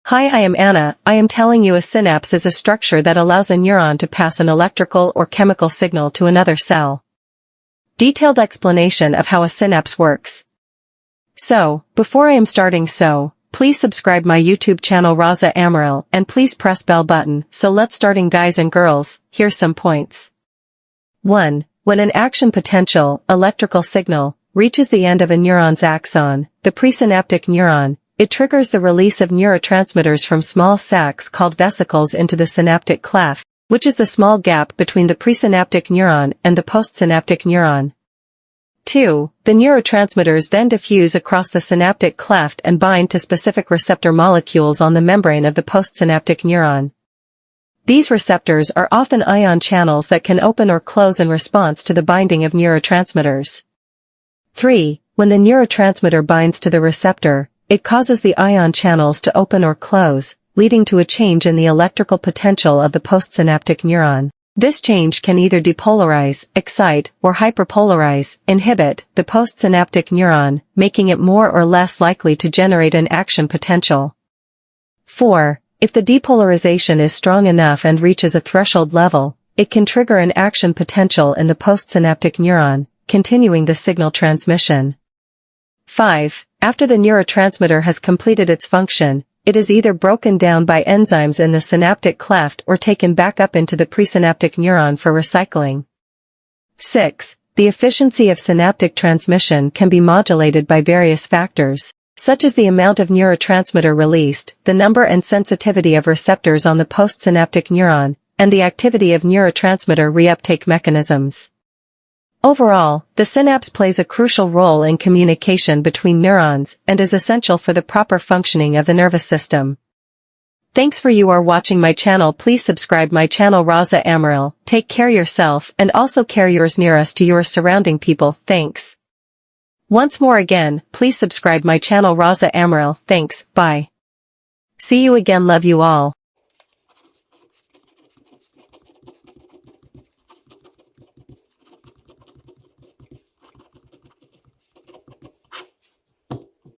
Hi, I am Anna. I am telling you a synapse is a structure that allows a neuron to pass an electrical or chemical signal to another cell. Detailed explanation of how a synapse works. Before I am starting please subscribe my YouTube channel Raza Amaral and please press bell button. So let's starting guys and girls, here's some points. 1. When an action potential, electrical signal, reaches the end of a neuron's axon, the presynaptic neuron, it triggers the release of neurotransmitters from small sacs called vesicles into the synaptic cleft, which is the small gap between the presynaptic neuron and the postsynaptic neuron. 2. The neurotransmitters then diffuse across the synaptic cleft and bind to specific receptor molecules on the membrane of the postsynaptic neuron. These receptors are often ion channels that can open or close in response to the binding of neurotransmitters. 3. When the neurotransmitter binds to the receptor, it causes the ion channels to open or close, leading to a change in the electrical potential of the postsynaptic neuron. This change can either depolarize, excite, or hyperpolarize, inhibit, the postsynaptic neuron, making it more or less likely to generate an action potential. 4. If the depolarization is strong enough and reaches a threshold level, it can trigger an action potential in the postsynaptic neuron, continuing the signal transmission. 5. After the neurotransmitter has completed its function, it is either broken down by enzymes in the synaptic cleft or taken back up into the presynaptic neuron for recycling. 6. The efficiency of synaptic transmission can be modulated by various factors, such as the amount of neurotransmitter released, the number and sensitivity of receptors on the postsynaptic neuron, and the activity of neurotransmitter reuptake mechanisms. Overall, the synapse plays a crucial role in communication between neurons and is essential for the proper functioning of the nervous system. Thanks for you are watching my channel. Please subscribe my channel Raza Amaral. Take care yourself and also care yours nearest to your surrounding people. Thanks. Once more again, please subscribe my channel Raza Amaral. Thanks. Bye. See you again. Love you all.